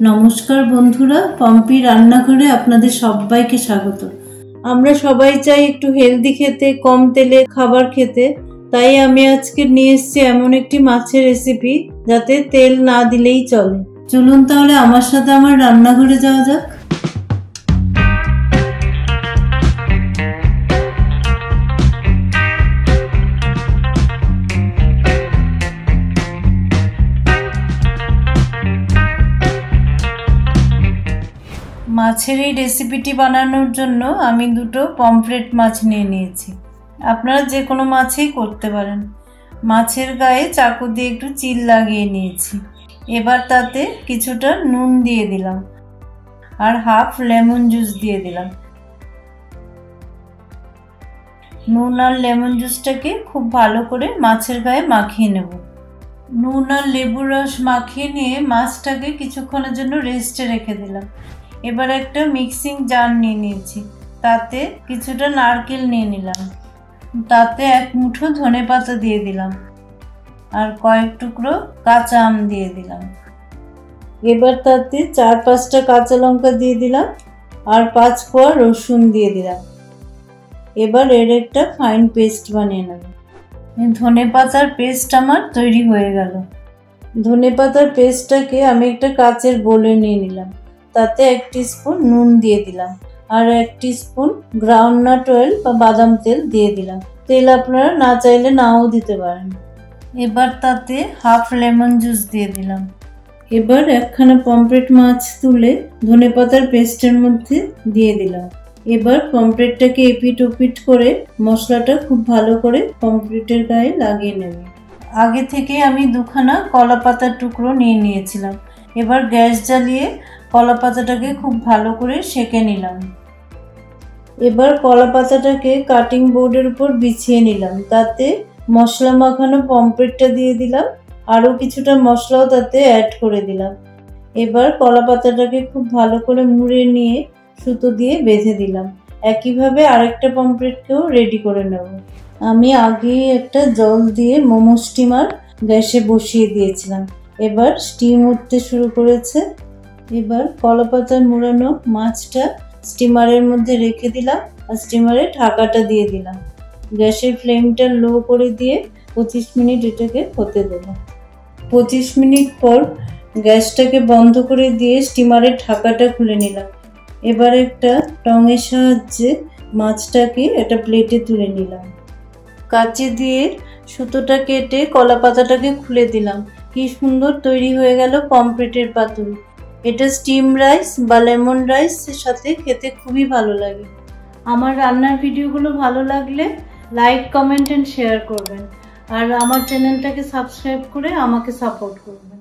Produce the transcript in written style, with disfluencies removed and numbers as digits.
नमस्कार बंधुरा पम्पी रान्नाघरे आपनादेर सबाइके स्वागत। आमरा सबाई चाइ एकटु हेल्दी खेते, कम तेले खाबार खेते, ताई आमी आजके निये एसेछि एमन एकटी माछेर रेसिपि जाते तेल ना दिलेई चले। चलुन ताहले आमार साथे आमार रान्नाघरे जाओया जाक। মাছের এই রেসিপিটি বানানোর জন্য আমি দুটো পমফ্রেট মাছ নিয়ে নিয়েছি। আপনারা যে কোনো মাছই করতে পারেন। মাছের গায়ে চাকু দিয়ে একটু চিল লাগিয়ে নিয়েছি। এবার তাতে কিছুটা নুন দিয়ে দিলাম আর হাফ লেমন জুস দিয়ে দিলাম। নুন আর লেমন জুসটাকে খুব ভালো করে মাছের গায়ে মাখিয়ে নেব। নুন আর লেবুর রস মাখিয়ে নিয়ে মাছটাকে কিছুক্ষণের জন্য রেস্টে রেখে দিলাম। এবার একটা মিক্সিং জার নিয়ে নিয়েছি, তাতে কিছুটা নারকেল নিয়ে নিলাম, তাতে এক মুঠো ধনেপাতা দিয়ে দিলাম আর কয়েক টুকরো কাঁচা আম দিয়ে দিলাম। এবার তাতে 4-5টা কাঁচা লঙ্কা দিয়ে দিলাম আর 5 কোয়া রসুন দিয়ে দিলাম। এবার এর একটা ফাইন পেস্ট বানিয়ে নেব। ধনেপাতার পেস্ট আমার তৈরি হয়ে গেল। ধনেপাতার পেস্টটাকে আমি একটা কাচের বোলে নিয়ে নিলাম, তাতে 1 টিস্পুন নুন দিয়ে দিলাম আর 1 টিস্পুন গ্রাউন্ডনাট অয়েল বা বাদাম তেল দিয়ে দিলাম। তেল আপনারা না চাইলে নাও দিতে পারেন। এবার তাতে হাফ লেমন জুস দিয়ে দিলাম। এবার একখানা পমফ্রেট মাছ তুলে ধনেপাতার পেস্টের মধ্যে দিয়ে দিলাম। এবার পমফ্রেটটাকে এপিট ওপিট করে মশলাটা খুব ভালো করে পমফ্রেটের গায়ে লাগিয়ে নেব। আগে থেকে আমি 2খানা কলা পাতার টুকরো নিয়ে নিয়েছিলাম। এবার গ্যাস জ্বালিয়ে কলা পাতাটাকে খুব ভালো করে সেঁকে নিলাম। এবার কলা পাতাটাকে কাটিং বোর্ডের উপর বিছিয়ে নিলাম, তাতে মশলা মাখানো পমফ্রেটটা দিয়ে দিলাম, আরও কিছুটা মশলাও তাতে অ্যাড করে দিলাম। এবার কলা পাতাটাকে খুব ভালো করে মুড়ে নিয়ে সুতো দিয়ে বেঁধে দিলাম। একইভাবে আরেকটা পমফ্রেটকেও রেডি করে নেব। আমি আগেই একটা জল দিয়ে মোমো স্টিমার গ্যাসে বসিয়ে দিয়েছিলাম। এবার স্টিম উঠতে শুরু করেছে। এবার কলা পাতায় মোড়ানো মাছটা স্টিমারের মধ্যে রেখে দিলাম আর স্টিমারে ঢাকাটা দিয়ে দিলাম। গ্যাসের ফ্লেমটা লো করে দিয়ে 25 মিনিট এটাকে হতে দেবো। 25 মিনিট পর গ্যাসটাকে বন্ধ করে দিয়ে স্টিমারের ঢাকাটা খুলে নিলাম। এবার একটা টঙের সাহায্যে মাছটাকে একটা প্লেটে তুলে নিলাম। কাঁচি দিয়ে সুতোটা কেটে কলা পাতাটাকে খুলে দিলাম। কি সুন্দর তৈরি হয়ে গেল পমফ্রেটের পাতুরি। এটা স্টিম রাইস বা লেমন রাইসের সাথে খেতে খুবই ভালো লাগে। আমার রান্নার ভিডিওগুলো ভালো লাগলে লাইক, কমেন্ট এন্ড শেয়ার করবেন আর আমার চ্যানেলটাকে সাবস্ক্রাইব করে আমাকে সাপোর্ট করবেন।